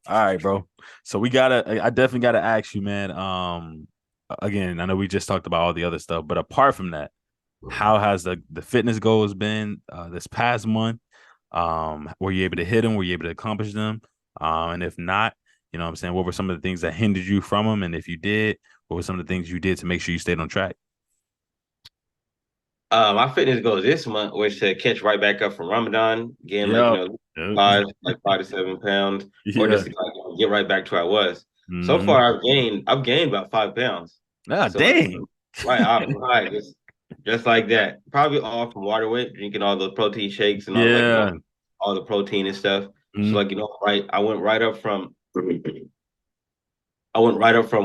All right, bro. So I definitely gotta ask you, man. Again, I know we just talked about all the other stuff, but apart from that, how has the fitness goals been this past month? Were you able to hit them? Were you able to accomplish them? And if not, you know what I'm saying, what were some of the things that hindered you from them? And if you did, what were some of the things you did to make sure you stayed on track? My fitness goals this month was to catch right back up from Ramadan, gain like Yep. Yep. 5 to 7 pounds, or just Yeah. to, get right back to where I was. So Mm-hmm. far, I've gained about 5 pounds. Ah, So like dang. right, just like that. Probably all from water weight, drinking all the protein shakes and all Yeah. all the protein and stuff. So Mhm. right, I went right up from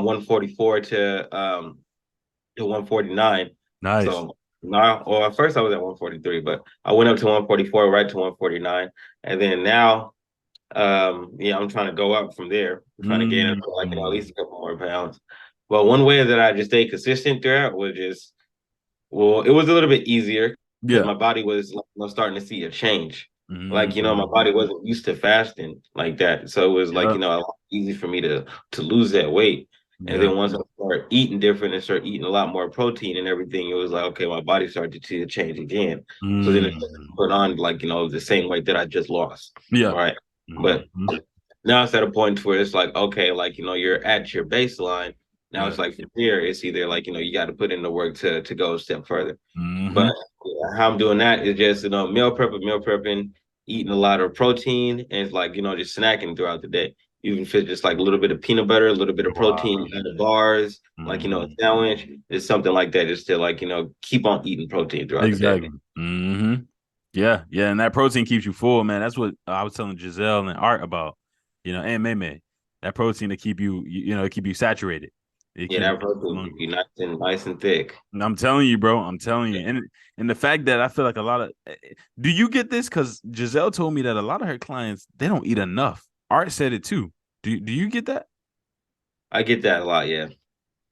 144 to 149. Nice. So now, well, at first I was at 143, but I went up to 144, right to 149, and then now, yeah, I'm trying to go up from there. I'm trying to gain up to at Mm. least a couple more pounds. But one way that I just stayed consistent throughout was well, it was a little bit easier because Yeah. my body was starting to see a change. My Mm. body wasn't used to fasting like that, so it was Yep. a lot easy for me to lose that weight. And Yeah. then once I started eating different and started eating a lot more protein and everything, it was like okay, my body started to see a change again. So then it Mm. put on the same weight that I just lost, Yeah. right? But Mhm. now it's at a point where it's like, okay, you're at your baseline. Now Yeah. it's like from here, it's either you got to put in the work to go a step further. But Mhm. yeah, how I'm doing that is just meal prepping, eating a lot of protein, and it's just snacking throughout the day. Even if it's just like a little bit of peanut butter, a little bit of protein Wow. in the bars, a Mhm. sandwich, it's something like that. Just to keep on eating protein throughout the day. Exactly. Mhm. Yeah. Yeah. And that protein keeps you full, man. That's what I was telling Giselle and Art about. And May. That protein to keep keep you saturated. It Yeah, keep you that protein full. keep you nice and thick. And I'm telling you, bro. I'm telling you, and the fact that I feel like a lot of, do you get this? Because Giselle told me that a lot of her clients they don't eat enough. Art said it too. Do you get that? I get that a lot. Yeah,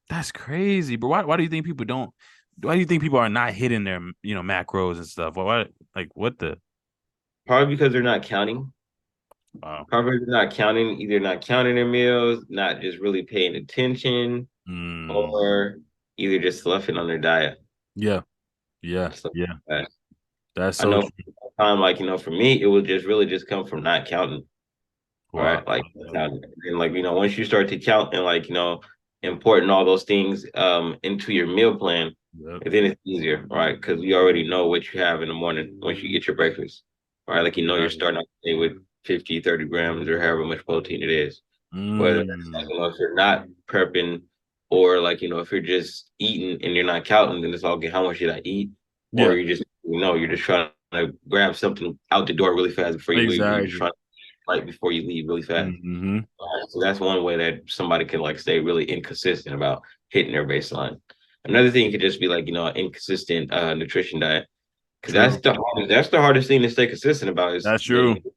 That's crazy, bro. Why do you think people don't? Why do you think people are not hitting their macros and stuff? Why like what the? probably because they're not counting. Wow. Probably not counting, either not counting their meals, not just really paying attention, Mm, or either just sloughing on their diet. yeah, yeah, So, yeah. uh, That's I so know for true. time, for me, it would just really just come from not counting. All Wow. right. And once you start to count and importing all those things into your meal plan, Yep. then it's easier, right? Because you already know what you have in the morning once you get your breakfast. All right. You're Exactly. starting out the day with 50, 30 grams or however much protein it is. Whether that's Mm, if you're not prepping or if you're just eating and you're not counting, then it's all okay, how much did I eat? Or yeah. you're just trying to grab something out the door really fast before you leave, or you're just Exactly. trying to right before you leave really fast. Mm-hmm. So that's one way that somebody can stay really inconsistent about hitting their baseline. Another thing could just be an inconsistent nutrition diet. Because True. that's the hardest thing to stay consistent about is That's getting true.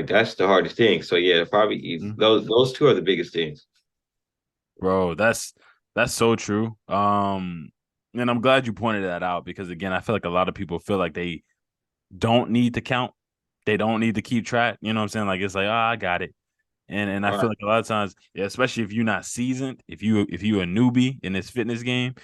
that's the hardest thing. So yeah, probably Mhm. those two are the biggest things. Bro, that's so true. And I'm glad you pointed that out because again, I feel like a lot of people feel like they don't need to count. They don't need to keep track. You know what I'm saying? Like it's like, oh, I got it. And I All feel right. like a lot of times, yeah, especially if you're not seasoned, if you a newbie in this fitness game,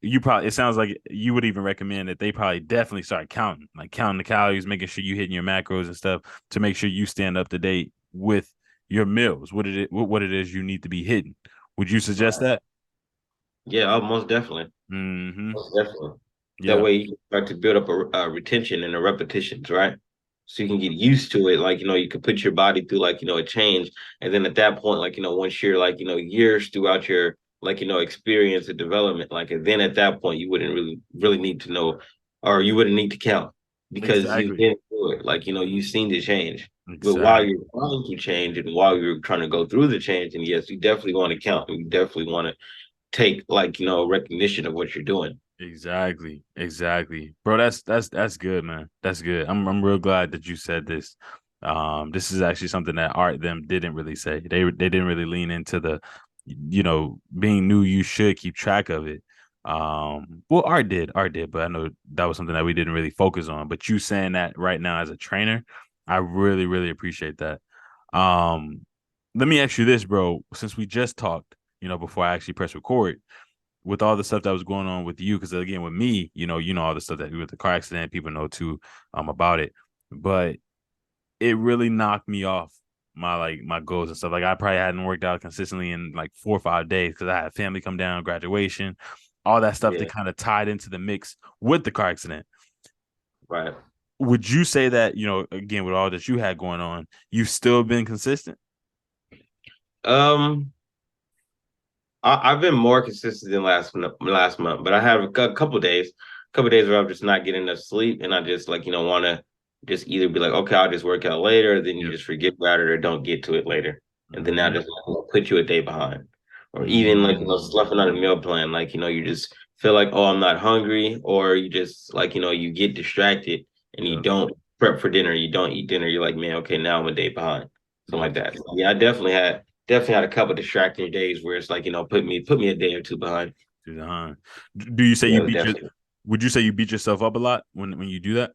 you probably it sounds like you would even recommend that they probably definitely start counting, like counting the calories, making sure you hitting your macros and stuff to make sure you stand up to date with your meals, what it is you need to be hitting. Would you suggest that? Yeah, most definitely. Mm-hmm. Most definitely. That Yeah. way you can start to build up a retention and a repetitions, right? So you can get used to it. You can put your body through a change. And then at that point, once you're years throughout your experience and development, and then at that point you wouldn't really need to know or you wouldn't need to count because you've Exactly. been through it. You've seen the change. But while Exactly. you're trying to change and while you're trying to go through the change, and yes, you definitely want to count and you definitely want to take recognition of what you're doing. Exactly. Exactly. Bro, that's good, man. That's good. I'm real glad that you said this. This is actually something that Art them didn't really say. They didn't really lean into the being new, you should keep track of it. Well, Art did, but I know that was something that we didn't really focus on. But you saying that right now as a trainer, I really, really appreciate that. Um, let me ask you this, bro. Since we just talked, before I actually press record, with all the stuff that was going on with you, because again, with me, all the stuff that with the car accident, people know too, about it. But it really knocked me off my goals and stuff. Like I probably hadn't worked out consistently in like 4 or 5 days because I had family come down, graduation, all that stuff that Yeah, kind of tied into the mix with the car accident. right. Would you say that, again, with all that you had going on, you've still been consistent? Um, I've been more consistent than last month, but I have a couple days where I'm just not getting enough sleep, and I just like want to just either be like, okay, I'll just work out later, then you Yep. just forget about it or don't get to it later, and then that Mm-hmm. just put you a day behind, or even like Mm-hmm. sloughing on a meal plan, like you just feel like, oh, I'm not hungry, or you just like you get distracted and you Yep. don't prep for dinner, you don't eat dinner, you're like, man, okay, now I'm a day behind, something Yep. like that. So, yeah, I definitely had a couple distracting days where it's like put me a day or two behind. Do you say Yeah, you it was beat your? definitely. Would you say you beat yourself up a lot when you do that?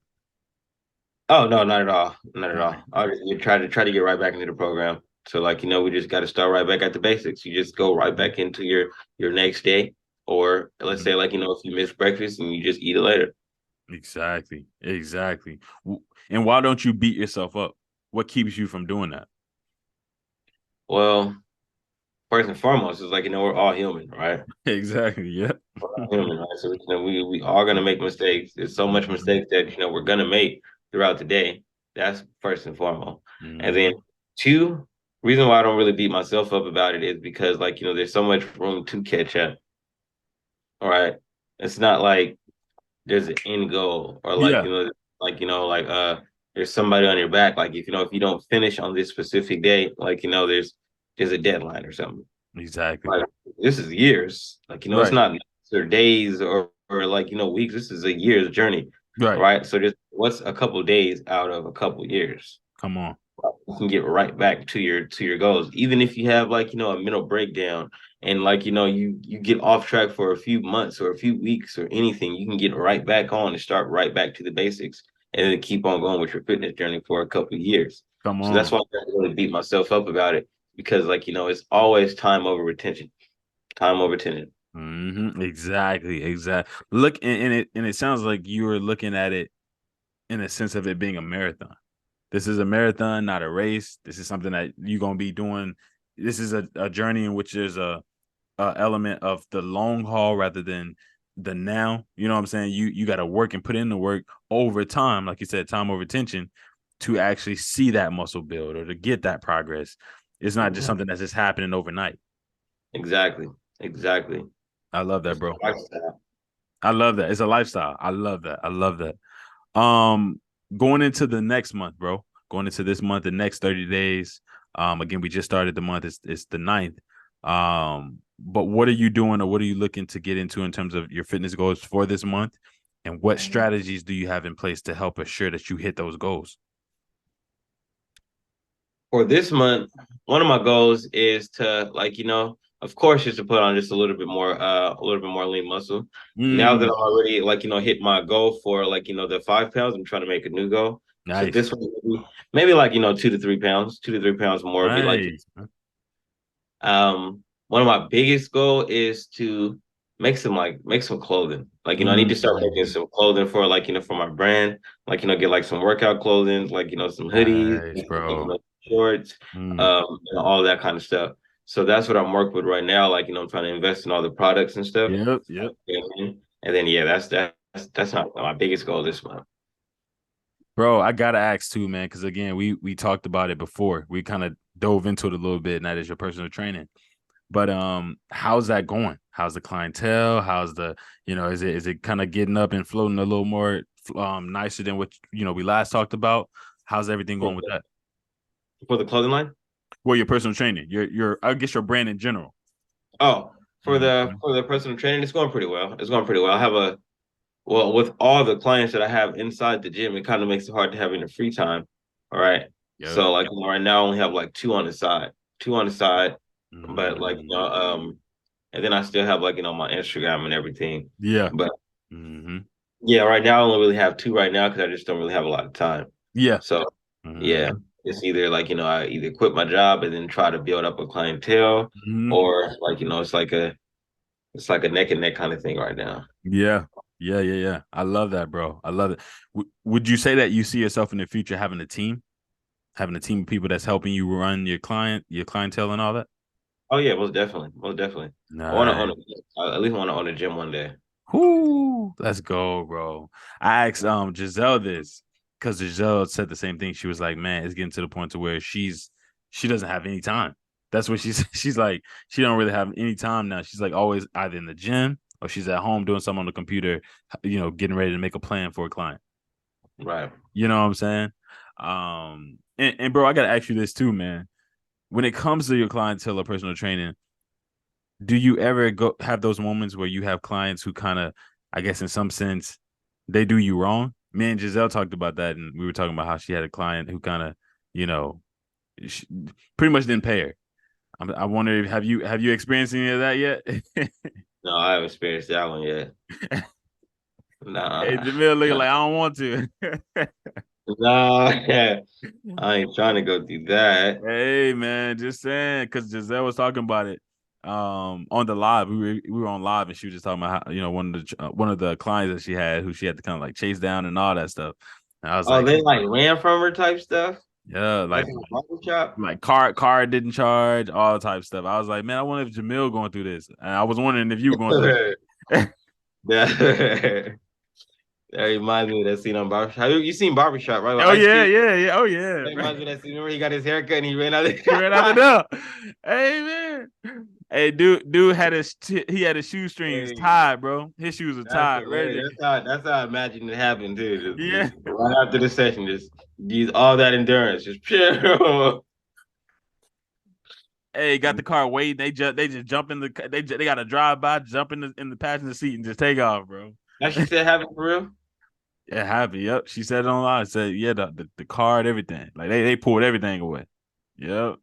Oh no, not at all, not at all. Nice. I just you try to get right back into the program. So like we just got to start right back at the basics. You just go right back into your next day, or let's Mm-hmm. say like if you miss breakfast and you just eat it later. Exactly. Exactly. And why don't you beat yourself up? What keeps you from doing that? Well, first and foremost, it's like we're all human, right? Exactly. Yep. We're all human, right? So we are gonna make mistakes. There's so much Mm-hmm. mistakes that we're gonna make throughout the day. That's first and foremost. And then Mm-hmm. two, reason why I don't really beat myself up about it is because like there's so much room to catch up. All right. It's not like there's an end goal or like Yeah. there's somebody on your back. Like if you don't finish on this specific day, like there's a deadline or something. Exactly. Like this is years. Like it's Right. not months or days or like weeks. This is a year's journey. All Right. right. So just what's a couple days out of a couple years? Come on. You can get right back to your goals, even if you have like a mental breakdown and like you get off track for a few months or a few weeks or anything. You can get right back on and start right back to the basics and then keep on going with your fitness journey for a couple of years. Come So that's on. why I don't really beat myself up about it, because like it's always time over retention, time over retention. Exactly. Exactly. Look, and it sounds like you were looking at it in a sense of it being a marathon. This is a marathon, not a race. This is something that you're gonna be doing. This is a journey in which there's a element of the long haul rather than the now. You know what I'm saying? You got to work and put in the work over time, like you said, time over tension, to actually see that muscle build or to get that progress. It's not just Mhm. something that's just happening overnight. Exactly, exactly. I love that, It's bro. a lifestyle. I love that. It's a lifestyle. I love that. I love that. Going into the next month, bro. Going into this month, the next 30 days. Again, we just started the month. It's the ninth. But what are you doing or what are you looking to get into in terms of your fitness goals for this month? And what strategies do you have in place to help assure that you hit those goals? For this month, one of my goals is to like, of course, just to put on just a little bit more lean muscle. Now that I'm Mm, already like, hit my goal for like, the 5 pounds, I'm trying to make a new goal. So nice. this one, maybe like, 2 to 3 pounds, 2 to 3 pounds more would be like, Nice. one of my biggest goal is to make some clothing. Like, I need to start making Mm, some clothing for like, for my brand. Like, get like some workout clothing, like, some hoodies, nice, like, bro. shorts, Mm, all that kind of stuff. So that's what I'm working with right now. Like, I'm trying to invest in all the products and stuff. yep, yep. And then yeah, that's not my biggest goal this month. Bro, I gotta ask too, man, because again, we talked about it before. We kind of dove into it a little bit, and that is your personal training. But how's that going? How's the clientele? How's the is it kind of getting up and floating a little more nicer than what we last talked about? How's everything For, going with that? for the clothing line? Well, your personal training, your I guess your brand in general. Oh, for the Mm-hmm. for the personal training, it's going pretty well. It's going pretty well. I have a Well, with all the clients that I have inside the gym, it kind of makes it hard to have any free time. All right. Yep. So like right now I only have like two on the side, but like Mm-hmm. and then I still have like my Instagram and everything. Yeah. But Mm-hmm. yeah, right now I only really have two right now because I just don't really have a lot of time. Yeah. So yeah, Mm-hmm. it's either like, I either quit my job and then try to build up a clientele, Mhm. or like, it's like a neck and neck kind of thing right now. Yeah. Yeah, yeah, yeah. I love that, bro. I love it. Would you say that you see yourself in the future having a team of people that's helping you run your clientele and all that? Oh yeah, most definitely. Most definitely. I want to own Nice. I at least want to own a gym one day. Whoo, let's go, bro. I asked Giselle this because Giselle said the same thing. She was like, "Man, it's getting to the point to where she doesn't have any time." That's what she's she's like. She don't really have any time now. She's like always either in the gym or she's at home doing something on the computer, getting ready to make a plan for a client. Right. You know what I'm saying? And bro, I gotta ask you this too, man. When it comes to your clientele or personal training, do you ever go have those moments where you have clients who kind of, I guess, in some sense, they do you wrong? Me and Giselle talked about that, and we were talking about how she had a client who kind of, you know, she pretty much didn't pay her. I wonder, have you experienced any of that yet? No, I haven't experienced that one yet. Hey, Nah. Jamel looking like I don't want to. Nah. I ain't trying to go through that. Hey man, just saying, because Giselle was talking about it on the live. We were on live, and she was just talking about how one of the clients that she had, who she had to kind of like chase down and all that stuff. And I was Oh, like, they like ran from her type stuff? yeah, Like like in a barber shop? like car didn't charge, all type stuff. I was like, man, I wonder if Jamil going through this, and I was wondering if you were going through it. That, that reminds me of that scene on Barbershop. Have you seen Barbershop, right? With Oh Ice yeah, Cube? yeah, yeah. Oh yeah, That bro. reminds me of that scene where he got his haircut and he ran out of He ran out the door. Hey man. Hey, dude had he had his shoestrings Hey, tied, bro. His shoes were that's tied, hilarious. ready. That's how I imagine it happened too. Yeah. Just right after the session, just use all that endurance. Just Hey, got the car waiting. They just jump in they got to drive by, jump in the passenger seat and just take off, bro. That shit still happened for real? Yeah, happy. Yep. She said it online. Said, yeah, the card, everything. Like they pulled everything away. Yep.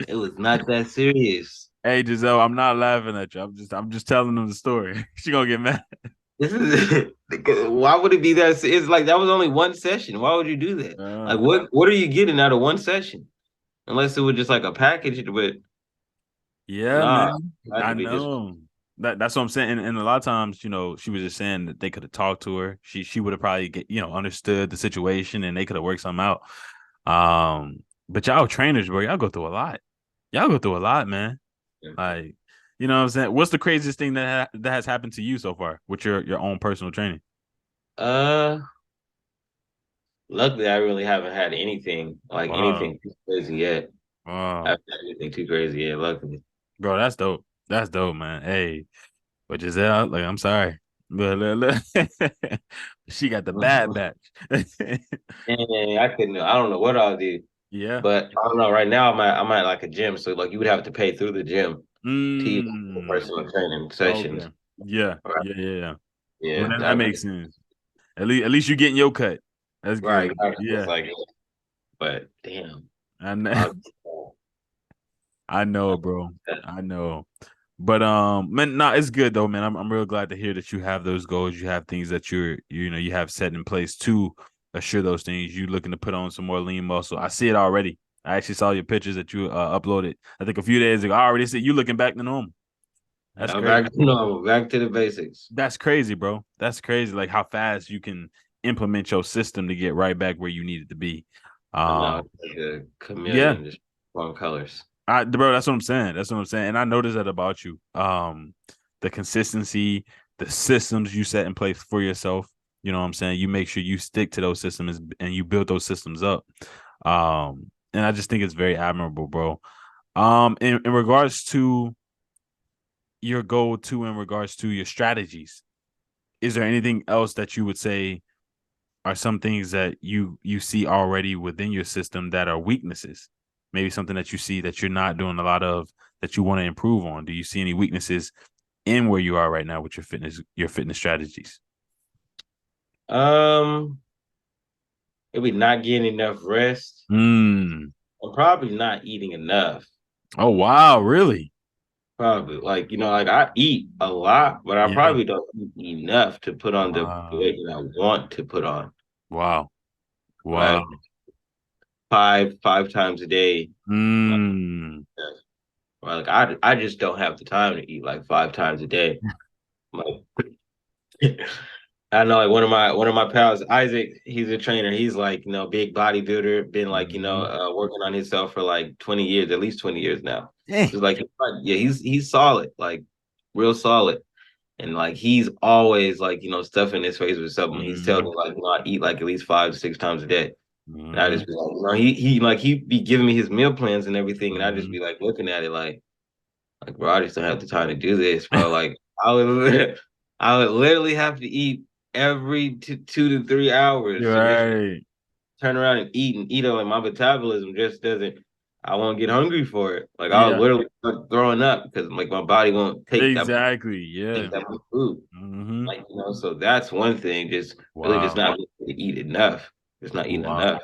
It was not that serious. Hey Giselle, I'm not laughing at you. I'm just telling them the story. She gonna get mad. This is why would it be that? It's like that was only one session. Why would you do that? Like, Uh, what are you getting out of one session? Unless it was just like a package, but yeah, nah, man. it had I to be just know. That's what I'm saying. And a lot of times, she was just saying that they could have talked to her. She would have probably understood the situation and they could have worked something out. But y'all trainers, bro, y'all go through a lot. Y'all go through a lot, man. Like, you know what I'm saying? What's the craziest thing that has happened to you so far with your own personal training? uh. Luckily, I really haven't had Wow. anything too crazy yet. I Wow. haven't had anything too crazy yet. Luckily, Bro, that's dope. That's dope, man. Hey, but Giselle, like, I'm sorry. Look. She got the bad batch. and I don't know what I'll do, Yeah. but I don't know. Right now, I'm at like a gym, so like you would have to pay through the gym to use the Mm. personal training sessions. Okay. Yeah. Right. Yeah. Yeah. Yeah. Well, Yeah, that makes sense. At least you're getting your cut. That's right. good. It's Yeah. like, but damn. I know. Uh, I know, bro. I know. But man, nah, it's good though, man. I'm real glad to hear that you have those goals. You have things that you have set in place to assure those things. You looking to put on some more lean muscle. I see it already. I actually saw your pictures that you uploaded. I think a few days ago. I already see you looking back to normal. That's crazy. back, no, back to the basics. That's crazy, bro. That's crazy. Like how fast you can implement your system to get right back where you need it to be. And now it's Um, like a yeah, chameleon, just wrong colors. bro, that's what I'm saying. That's what I'm saying. And I noticed that about you. The consistency, the systems you set in place for yourself. You know what I'm saying? You make sure you stick to those systems and you build those systems up. And I just think it's very admirable, bro. In regards to your goal to in regards to your strategies, is there anything else that you would say are some things that you see already within your system that are weaknesses? Maybe something that you see that you're not doing a lot of that you want to improve on. Do you see any weaknesses in where you are right now with your fitness strategies? Um, Maybe not getting enough rest. Mm. I'm probably not eating enough. Oh wow, really? Probably like like I eat a lot, but I Yeah. probably don't eat enough to put on the Wow. weight that I want to put on. Wow. Wow. Right. five times a day. Like, Mm. or like I just don't have the time to eat like 5 times a day. Like I know like one of my pals, Isaac, he's a trainer. He's like, big bodybuilder, been like, Mm. working on himself for like 20 years, at least 20 years now. Dang. He's like, yeah, he's solid, like real solid. And like he's always like, stuffing his face with something. He's telling Mm. me like, I eat like at least 5 to 6 times a day. And I Mm. just be like, he be giving me his meal plans and everything, and I just Mm. be like looking at it like bro, I just don't have the time to do this, bro. Like I would literally have to eat every 2 to 3 hours to just Right. turn around and eat it. Like my metabolism just doesn't. I won't get hungry for it. Like I'll Yeah. literally start throwing up because like my body won't Exactly. Yeah. take that much food. Mm-hmm. Like so that's one thing. Just really just Wow. not being able to eat enough. Just not eating Wow. enough.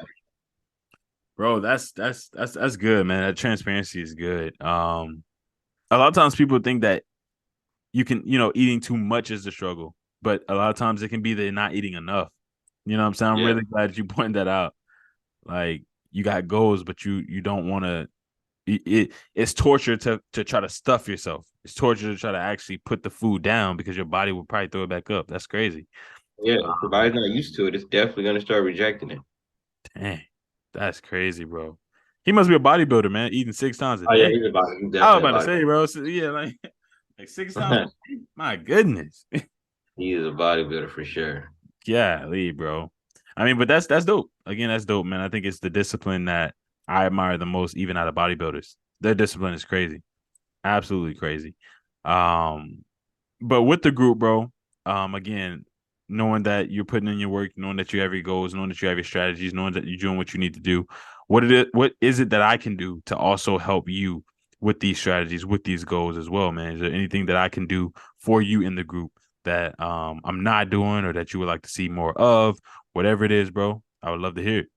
Bro, that's good, man. That transparency is good. A lot of times people think that you can, eating too much is the struggle, but a lot of times it can be they're not eating enough. You know what I'm saying? I'm Yeah. really glad you pointed that out. Like you got goals, but you don't want to. It's torture to try to stuff yourself. It's torture to try to actually put the food down because your body will probably throw it back up. That's crazy. Yeah. If your body's not used to it, it's definitely gonna start rejecting it. Dang, that's crazy, bro. He must be a bodybuilder, man. Eating 6 times a Oh yeah, day. he's I was definitely a about to body. say, bro. So, yeah, like 6 times a day. My goodness. He is a bodybuilder for sure. Yeah, lead, bro. I mean, but that's dope. Again, that's dope, man. I think it's the discipline that I admire the most, even out of bodybuilders. Their discipline is crazy, absolutely crazy. Um, but with the group, bro, again, knowing that you're putting in your work, knowing that you have your goals, knowing that you have your strategies, knowing that you're doing what you need to do, what is it that I can do to also help you with these strategies, with these goals as well, man? Is there anything that I can do for you in the group that I'm not doing or that you would like to see more of? Whatever it is, bro, I would love to hear it.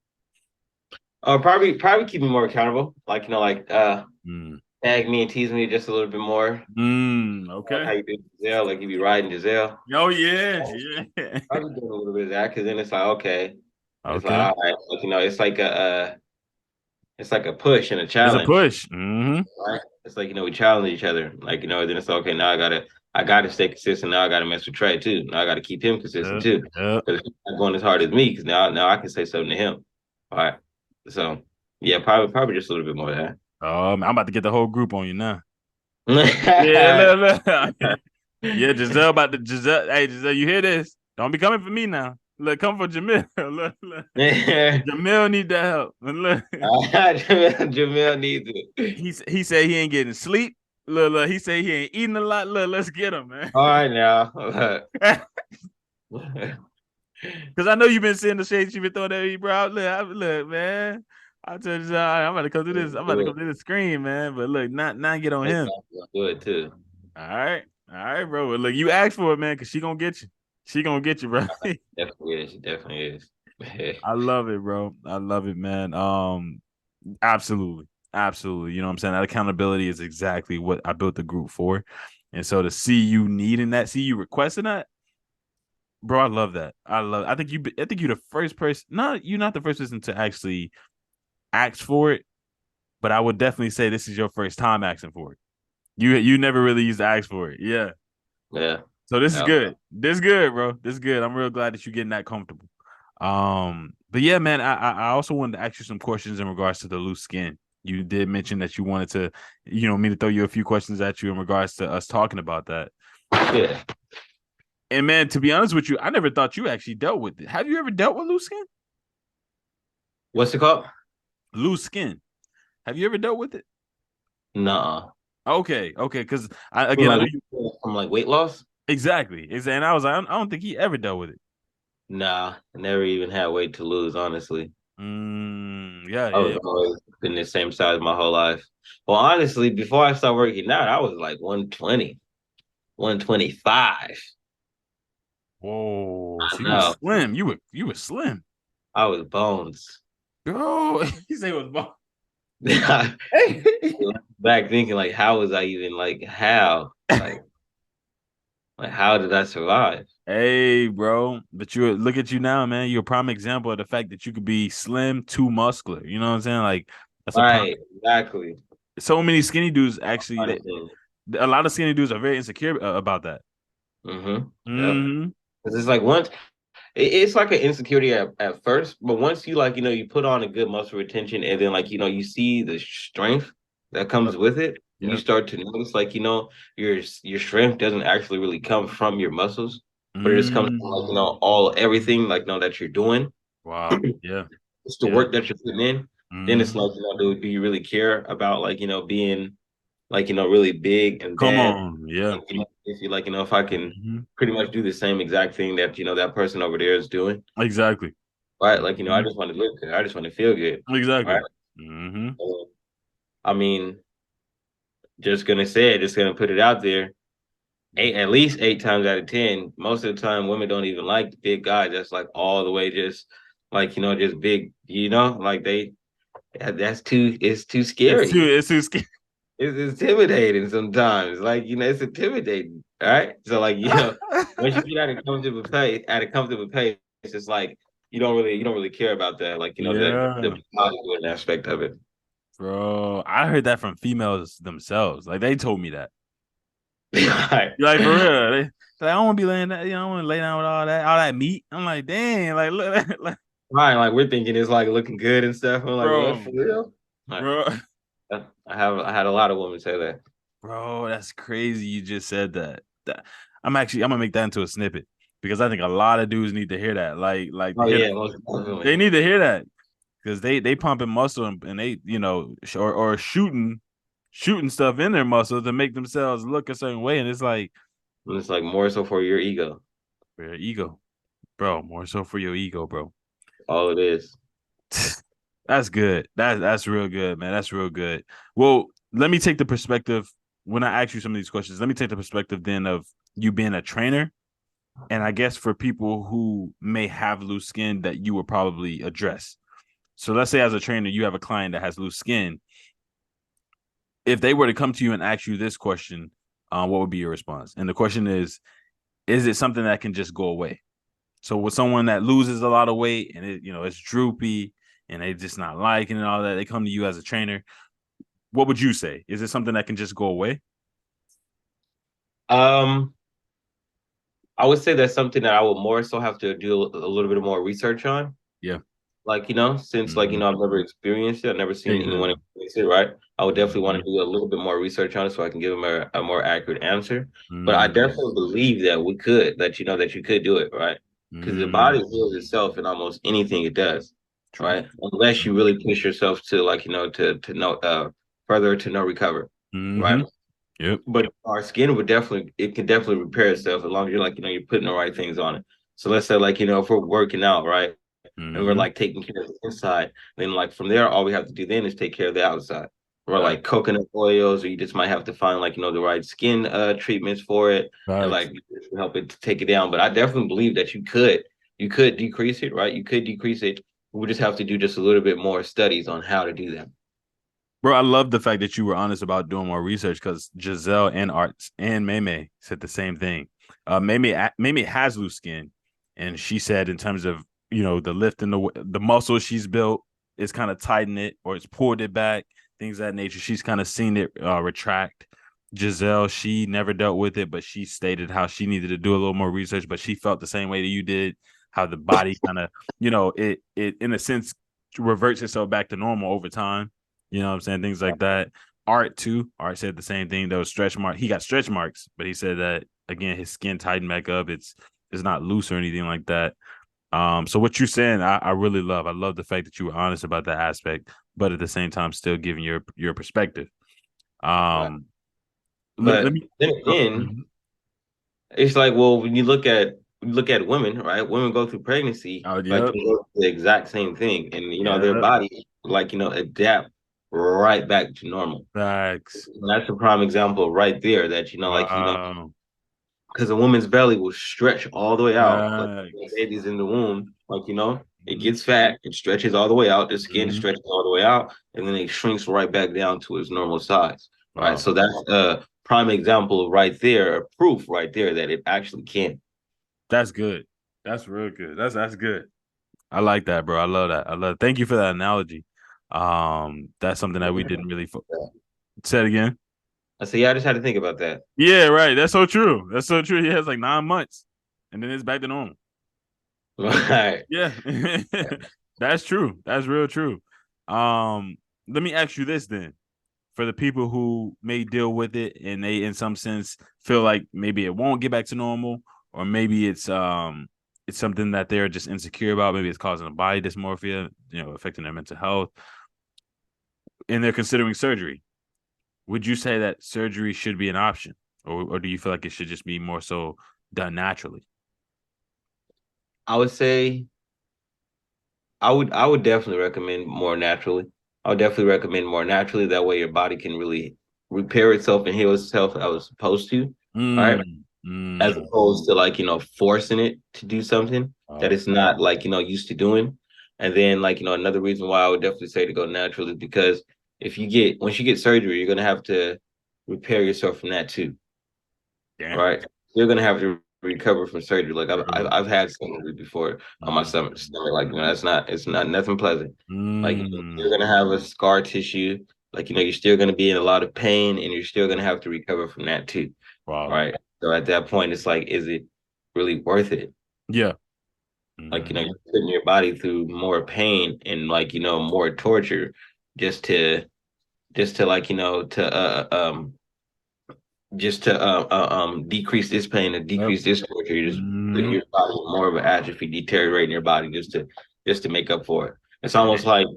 Probably keep me more accountable. Like Mm. tag me and tease me just a little bit more. Like Okay. how you do Giselle, like you be riding Giselle. Oh yeah, Oh, yeah. probably doing a little bit of that because then it's like okay, it's like Okay. all right, like, it's like a push and a It's a challenge, push. Mm-hmm. right? It's like we challenge each other. Like then it's okay. Now I gotta stay consistent. Now I gotta mess with Trey too. Now I gotta keep him consistent Yeah. too Yeah. because he's not going as hard as me. Because now I can say something to him. All right. So yeah, probably just a little bit more of I'm about to get the whole group on you now. Yeah, that. look, look. Yeah, Giselle about to Giselle. Hey, Giselle, you hear this? Don't be coming for me now. Look, come for Jamil. Look, look. Jamil need that help. And look, Jamel needs it. he said he ain't getting sleep. Look, he said he ain't eating a lot. Look, let's get him, man. All right now. Because I know you've been seeing the shades you've been throwing at me, bro. Look, man. I told you, I'm about to come through this. I'm about to Do come through the screen, man. But look, not get on it. him. Do it too. All right, bro. Well, look, you asked for it, man, because she gonna get you. She gonna get you, bro. Definitely is. It definitely is. I love it, bro. I love it, man. Absolutely, absolutely. You know what I'm saying? That accountability is exactly what I built the group for, and so to see you needing that, see you requesting that, bro. I love that. I love. I think you. I think you're the first person. Not you're not the first person to actually ask for it, but I would definitely say this is your first time asking for it. You never really used to ask for it. Yeah. Yeah. So this is Yeah. good. This is good, bro. This is good. I'm real glad that you're getting that comfortable. But yeah, man, I also wanted to ask you some questions in regards to the loose skin. You did mention that you wanted to, me to throw you a few questions at you in regards to us talking about that. Yeah. And man, to be honest with you, I never thought you actually dealt with it. Have you ever dealt with loose skin? What's it called? Loose skin. Have you ever dealt with it? Nah. Okay. Because From again, I know like you from like weight loss? exactly. And I was like, I don't think he ever dealt with it. Nah. I never even had weight to lose, honestly. Yeah, I yeah, was yeah. always been the same size my whole life. Well, honestly, before I started working out, I was like 120, 125. Whoa. I So you were know. slim. You were slim. I was bones. Bro, he said it was ball. Back thinking like how was I even like how? Like Like, how did I survive? Hey, bro, but you look at you now, man. You're a prime example of the fact that you could be slim to muscular. You know what I'm saying? Like that's a prime. Right, exactly. So many skinny dudes actually. Funny thing. A lot of skinny dudes are very insecure about that. Mm-hmm. Yep. Hmm. Because it's like once it's like an insecurity at first, but once you like, you put on a good muscle retention and then like, you see the strength that Yep. comes with it, and you Yep. start to notice like, your strength doesn't actually really come from your muscles, but it just comes from like, Mm. all everything like that you're doing. Wow. Yeah. It's the Yeah. work that you're putting in. Then it's Hmm. like, do you really care about like, being like, really big and Come bad? on. Yeah. Like, if you like, if I can Hmm. pretty much do the same exact thing that, that person over there is doing, Exactly. right? Like, I Hmm. just want to look good. I just want to feel good. Right. Exactly. Hmm. So, I mean, just gonna say it, just gonna put it out there. At least 8 times out of 10, most of the time women don't even like the big guys. That's like all the way just like, just big, like it's too scary. It's too scary. It's intimidating sometimes. Like, it's intimidating. All right. So like, once you get at a comfortable pace, it's like you don't really care about that, like, the Yeah. bodybuilding aspect of it. Bro, I heard that from females themselves. Like they told me that. Right. Like for real. Like, I don't want to be laying that, I don't want to lay down with all that meat. I'm like, dang, like look, like, Right. Like we're thinking it's like looking good and stuff. I'm like, what bro, for real? Like, bro, I had a lot of women say that. bro, that's crazy. You just said that. I'm gonna make that into a snippet because I think a lot of dudes need to hear that. Like to Oh hear yeah, that. most They definitely. need to hear that because they pumping muscle and they or shooting stuff in their muscle to make themselves look a certain way, and it's like And it's like more so for your ego. for your ego, bro. More so for your ego, bro. All it is. That's good. That's real good, man. That's real good. Well, let me take the perspective when I ask you some of these questions. Let me take the perspective then of you being a trainer, and I guess for people who may have loose skin that you would probably address. So let's say as a trainer, you have a client that has loose skin. If they were to come to you and ask you this question, what would be your response? And the question is it something that can just go away? So with someone that loses a lot of weight and it's droopy and they just not liking and all that, they come to you as a trainer. What would you say? Is it something that can just go away? Um, I would say that's something that I would more so have to do a little bit more research on. Yeah. Like, since like, Mm-hmm. I've never experienced it, I've never seen anyone Exactly. experience it, right? I would definitely want Mm-hmm. to do a little bit more research on it so I can give them a more accurate answer. But I Mm-hmm. definitely believe that we could, that you could do it, right? Because the body heals itself in almost anything it does, True. right? Unless you really push yourself to like, to no further to no recover, right? Mm-hmm. Yep. But our skin would definitely it can definitely repair itself as long as you're like, you're putting the right things on it. So let's say like, if we're working out, right? And we're Mm-hmm. like taking care of the inside. Then like from there, all we have to do then is take care of the outside. Or like Facts. coconut oils, or you just might have to find like the right skin treatments for it, and Facts. like help it to take it down. But I definitely believe that you could decrease it, right? You could decrease it. We just have to do just a little bit more studies on how to do that. Bro, I love the fact that you were honest about doing more research because Giselle and Arts and Meme said the same thing. Meme has loose skin, and she said in terms of the lift and the muscle she's built is kind of tightened it or it's pulled it back, things of that nature. She's kind of seen it retract. Giselle, she never dealt with it, but she stated how she needed to do a little more research, but she felt the same way that you did, how the body kind of, it in a sense reverts itself back to normal over time. You know what I'm saying? Things like that. Art too. Art said the same thing. Those stretch marks. He got stretch marks, but he said that again, his skin tightened back up. It's not loose or anything like that. So what you're saying, I really love. I love the fact that you were honest about that aspect, but at the same time, still giving your perspective. Right. Um, let But me. then again, Mhm. it's like, well, when you look at women, right? Women go through pregnancy, Oh, like yep. they go through the exact same thing, and their Yeah. body like adapt right back to normal. Facts. And that's a prime example right there that Wow. because a woman's belly will stretch all the way out, like the Facts. baby's in the womb, like it Mm-hmm. gets fat, it stretches all the way out, the skin Mm-hmm. stretches all the way out, and then it shrinks right back down to its normal size. Right. Wow. So that's prime example right there, a proof right there that it actually can. That's good. That's real good. That's good. I like that, bro. I love that. I love it. Thank you for that analogy. That's something that we didn't really say it again. I said, yeah, I just had to think about that. Yeah, right. That's so true. That's so true. He has like 9 months and then it's back to normal. Right. Yeah. That's true. That's real true. Um, Let me ask you this then. For the people who may deal with it and they in some sense feel like maybe it won't get back to normal, or maybe it's something that they're just insecure about, maybe it's causing a body dysmorphia, affecting their mental health, and they're considering surgery. Would you say that surgery should be an option, or do you feel like it should just be more so done naturally? I would say I would definitely recommend more naturally. I would definitely recommend more naturally. That way your body can really repair itself and heal itself as it's supposed to. All right. Mm, As mm, opposed to like, forcing it to do something that oh, it's not like, used to doing. And then like, another reason why I would definitely say to go natural is because if you get once you get surgery, you're gonna have to repair yourself from that too. damn. Right? You're gonna have to recover from surgery. Like True. I've had surgery before on my stomach. Like that's not it's not nothing pleasant. Like you're Mm, gonna have a scar tissue. Like you're still gonna be in a lot of pain, and you're still gonna have to recover from that too. wow. Right? So at that point, it's like, is it really worth it? Yeah. Like Hmm. you're putting your body through more pain and like more torture just to like just to decrease this pain and Yep. decrease this torture. You're just putting Hmm. your body in more of an atrophy, deteriorating your body just to make up for it. It's almost Dang.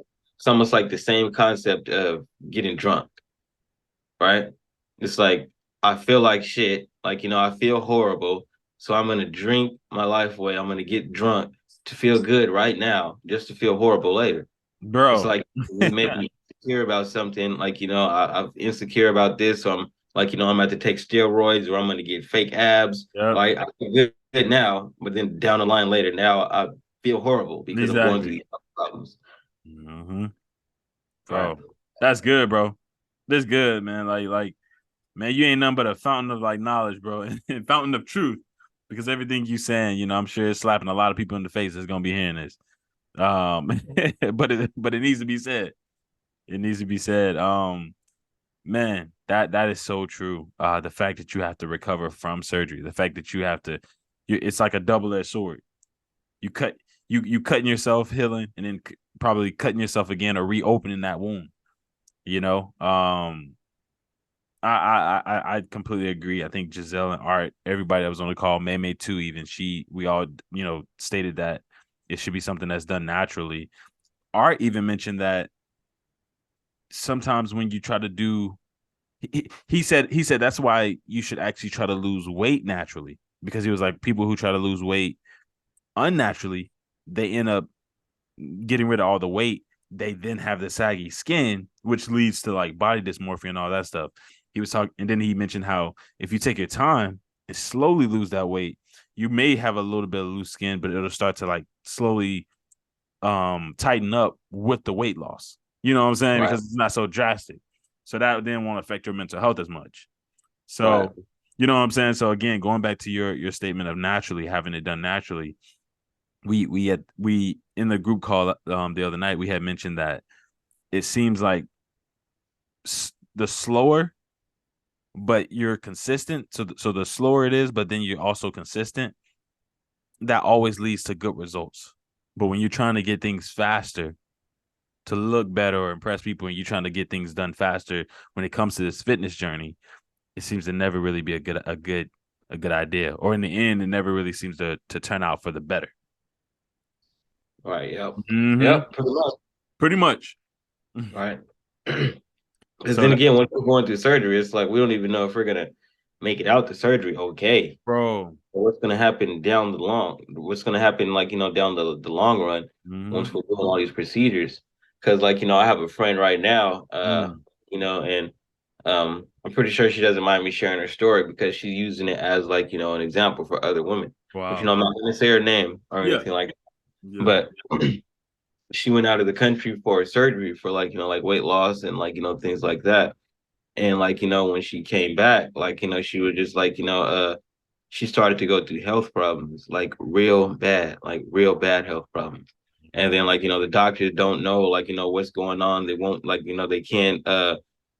like the same concept of getting drunk, right? It's like I feel like shit, like I feel horrible, so I'm gonna drink my life away. I'm gonna get drunk to feel good right now, just to feel horrible later. It's Bro. like it made me insecure about something. Like, I'm insecure about this. So I'm like, I'm about to take steroids or I'm going to get fake abs. Yep. Like, I feel good now, but then down the line later, now I feel horrible because I'm going through Exactly. these problems. Hmm. Right. Bro, that's good, bro. This good, man. Man, you ain't nothing but a fountain of like knowledge, bro, and fountain of truth. Because everything you saying, I'm sure it's slapping a lot of people in the face that's gonna be hearing this. But it needs to be said. It needs to be said. Man, that is so true. The fact that you have to recover from surgery, the fact that you have to, it's like a double-edged sword. You cut you cutting yourself healing, and then probably cutting yourself again or reopening that wound. You know, I completely agree. I think Giselle and Art, everybody that was on the call, May too, even we all stated that it should be something that's done naturally. Art even mentioned that sometimes when you try to do, he said that's why you should actually try to lose weight naturally, because he was like, people who try to lose weight unnaturally, they end up getting rid of all the weight. They then have the saggy skin, which leads to like body dysmorphia and all that stuff. He was talking, and then he mentioned how if you take your time and slowly lose that weight, you may have a little bit of loose skin, but it'll start to like slowly tighten up with the weight loss. You know what I'm saying? Right. Because it's not so drastic. So that then won't affect your mental health as much. Right. So, you know what I'm saying? So again, going back to your statement of naturally having it done naturally, we in the group call the other night, we had mentioned that it seems like the slower, but you're consistent. So the slower it is, but then you're also consistent. That always leads to good results. But when you're trying to get things faster to look better or impress people, and you're trying to get things done faster when it comes to this fitness journey, it seems to never really be a good idea. Or in the end, it never really seems to turn out for the better. Right. Yep. Mm-hmm. Yep. Pretty much. Pretty much. Right. Because So then that, again, when we're going through surgery, it's like we don't even know if we're gonna make it out the surgery okay. bro. What's going to happen down the long what's going to happen like down the long run Mm-hmm. once we're doing all these procedures, because like I have a friend right now, Mm. and I'm pretty sure she doesn't mind me sharing her story because she's using it as like an example for other women, but Wow. I'm not going to say her name or Yeah. anything like that. Yeah. But she went out of the country for surgery for like like weight loss and like things like that, And like, when she came back, like, she was just like, she started to go through health problems, like real bad health problems. And then like, the doctors don't know like, what's going on. They won't like, they can't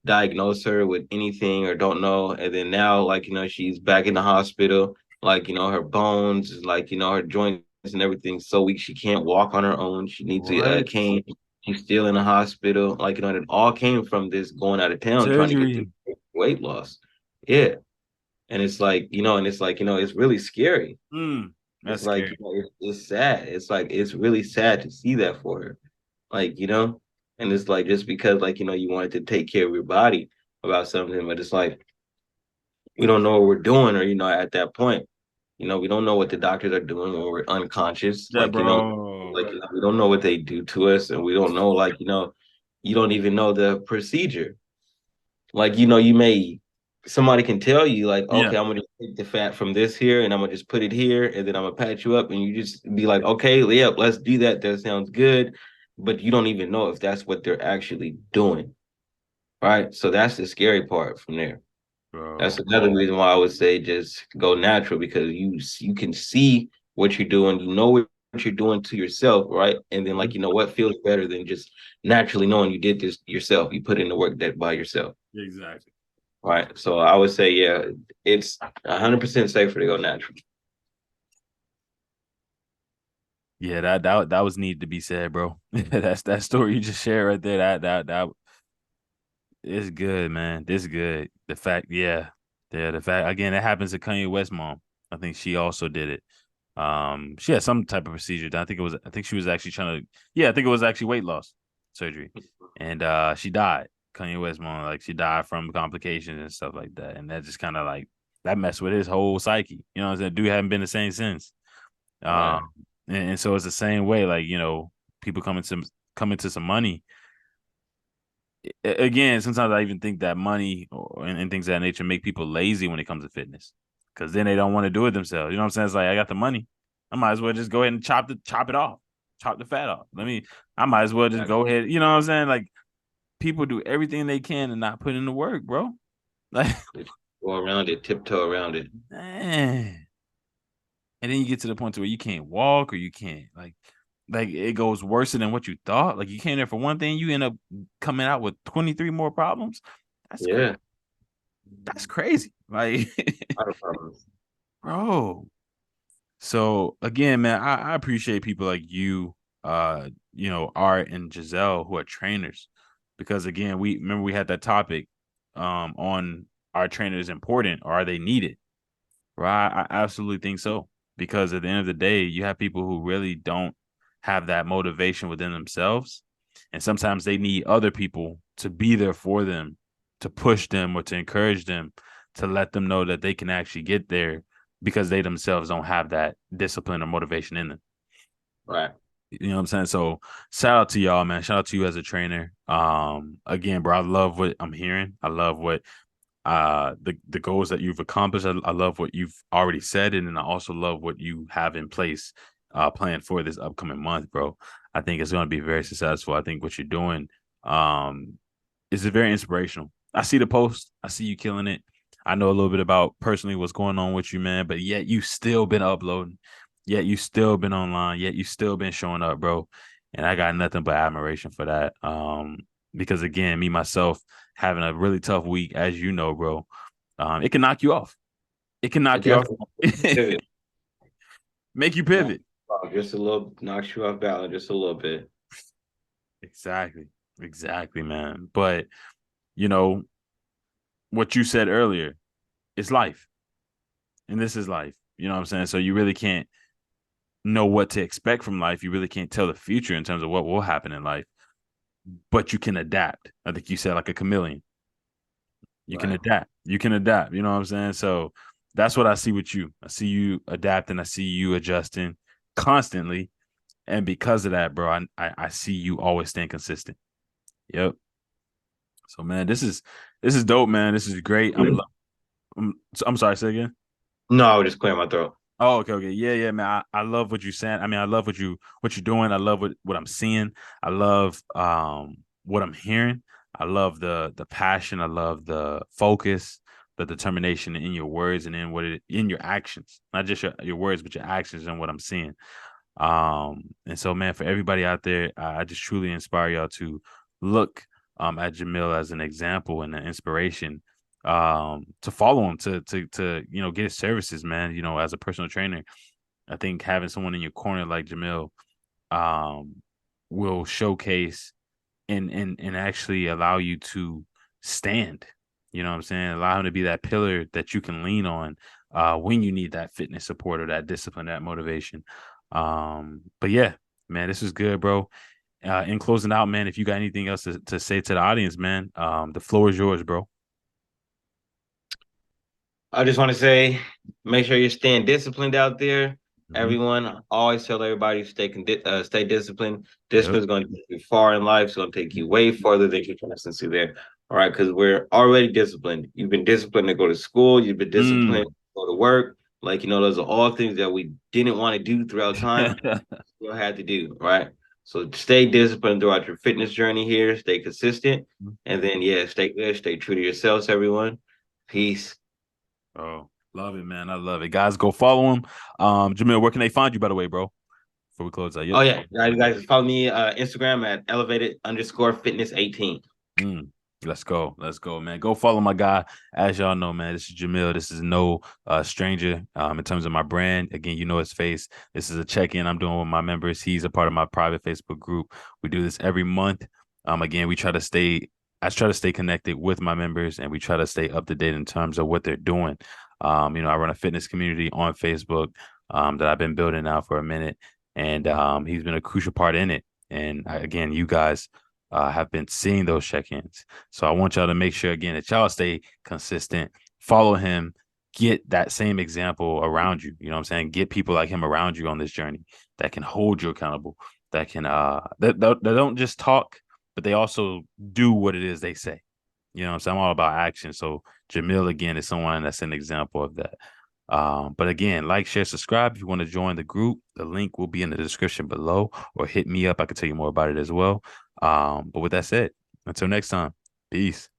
diagnose her with anything or don't know. And then now like, she's back in the hospital, like, her bones, like, her joints and everything so weak she can't walk on her own. She needs a What? cane. She's still in the hospital. Like, and it all came from this going out of town trying to get through Surgery. weight loss. Yeah. And it's like, and it's like, it's really scary. Mm, It's that's like, scary. it's sad. It's like, it's really sad to see that for her. Like, and it's like, just because, like, you wanted to take care of your body about something, but it's like, we don't know what we're doing, or, at that point, we don't know what the doctors are doing when we're unconscious. Yeah, Like, bro. we don't know what they do to us, and we don't know, like, you don't even know the procedure. Like, you may somebody can tell you like, Yeah, okay, I'm gonna just take the fat from this here and I'm gonna just put it here and then I'm gonna patch you up and you just be like, okay, yep, let's do that. That sounds good. But you don't even know if that's what they're actually doing. Right. So that's the scary part from there. That's bro. another reason why I would say just go natural because you can see what you're doing, you know what you're doing to yourself, right? And then like, Mhm. what feels better than just naturally knowing you did this yourself. You put in the work that by yourself. Exactly. Right. So I would say, yeah, it's 100% safer to go natural. Yeah, that was needed to be said, bro. That's that story you just shared right there. That is good, man. This is good. The fact, yeah, the fact again, it happens to Kanye West mom. I think she also did it. She had some type of procedure. I think she was actually trying to, yeah, I think it was actually weight loss surgery, and she died. Kanye West mom, like she died from complications and stuff like that, and that just kind of like that messed with his whole psyche. You know what I'm saying? Dude hadn't been the same since. Um, Right. and so it's the same way. Like people coming to some money again, sometimes I even think that money and things of that nature make people lazy when it comes to fitness, because then they don't want to do it themselves. You know what I'm saying? It's like I got the money, I might as well just go ahead and chop it off, chop the fat off. I might as well just go ahead. You know what I'm saying? Like people do everything they can and not put in the work, bro. Like Go around it, tiptoe around it. man, and then you get to the point to where you can't walk or you can't like it goes worse than what you thought. Like you came there for one thing, you end up coming out with 23 more problems. That's crazy. Yeah. That's crazy. Like, A lot of problems. bro. So again, man, I appreciate people like you, Art and Giselle who are trainers. Because again, we remember we had that topic on are trainers important or are they needed? Right. I absolutely think so. Because at the end of the day, you have people who really don't have that motivation within themselves. And sometimes they need other people to be there for them, to push them or to encourage them, to let them know that they can actually get there because they themselves don't have that discipline or motivation in them. Right. You know what I'm saying? So shout out to y'all, man. Shout out to you as a trainer. Again, bro, I love what I'm hearing. I love what the goals that you've accomplished. I love what you've already said, and then I also love what you have in place planned for this upcoming month, bro. I think it's going to be very successful. I think what you're doing um is very inspirational. I see the post. I see you killing it. I know a little bit about personally what's going on with you, man, but yet you still been uploading. Yet you still been online. Yet you still been showing up, bro. And I got nothing but admiration for that. Because again, me myself having a really tough week, as you know, bro, it can knock you off. It can It knock you off. definitely pivot. Make you Knock pivot. you off just a little, knocks you off balance just a little bit. Exactly. Exactly, man. But you know, what you said earlier, it's life. And this is life. You know what I'm saying? So you really can't know what to expect from life. You really can't tell the future in terms of what will happen in life, but you can adapt. I think you said like a chameleon. You can Right. adapt. You can adapt. You know what I'm saying? So that's what I see with you. I see you adapting. I see you adjusting constantly. And because of that, bro, I see you always staying consistent. Yep. So man, this is dope, man. This is great. I'm sorry, say again. No, I would just clear my throat. Oh, okay, okay. Yeah, yeah, man. I love what you're saying. I mean, I love what you're doing. I love what I'm seeing. I love what I'm hearing. I love the passion. I love the focus, the determination in your words and in in your actions, not just your words, but your actions and what I'm seeing. And so, man, for everybody out there, I just truly inspire y'all to look at Jamil as an example and an inspiration. To follow him, to get his services, man. As a personal trainer, I think having someone in your corner like Jamil um, will showcase and actually allow you to stand. You know what I'm saying? Allow him to be that pillar that you can lean on when you need that fitness support or that discipline, that motivation. But yeah, man, this is good, bro. In closing out, man, if you got anything else to say to the audience, man, the floor is yours, bro. I just want to say, make sure you're staying disciplined out there. Mm-hmm. Everyone, always tell everybody stay disciplined. Yep. Discipline is going to take you far in life. It's going to take you way farther than you can listen there. All right, because we're already disciplined. You've been disciplined to go to school. You've been disciplined Mm. to go to work. Those are all things that we didn't want to do throughout time. Still had to do, right? So stay disciplined throughout your fitness journey here. Stay consistent, and then yeah, stay good. Stay true to yourselves, everyone. Peace. Oh, love it, man. I love it. Guys, go follow him. Jamil, where can they find you, by the way, bro? Before we close out. Oh Yep. yeah, you guys follow me Instagram at elevated_fitness 18. Mm, let's go. Let's go, man. Go follow my guy. As y'all know, man, this is Jamil. This is no stranger in terms of my brand. Again, you know his face. This is a check-in I'm doing with my members. He's a part of my private Facebook group. We do this every month. Again, I try to stay connected with my members and we try to stay up to date in terms of what they're doing. I run a fitness community on Facebook that I've been building now for a minute. And he's been a crucial part in it. And again, you guys have been seeing those check-ins. So I want y'all to make sure again that y'all stay consistent, follow him, get that same example around you. You know what I'm saying? Get people like him around you on this journey that can hold you accountable, that can that don't just talk, but they also do what it is they say. You know what I'm saying? I'm all about action. So Jamil again is someone that's an example of that. But again, like, share, subscribe if you want to join the group. The link will be in the description below, or hit me up. I can tell you more about it as well. But with that said, until next time, peace.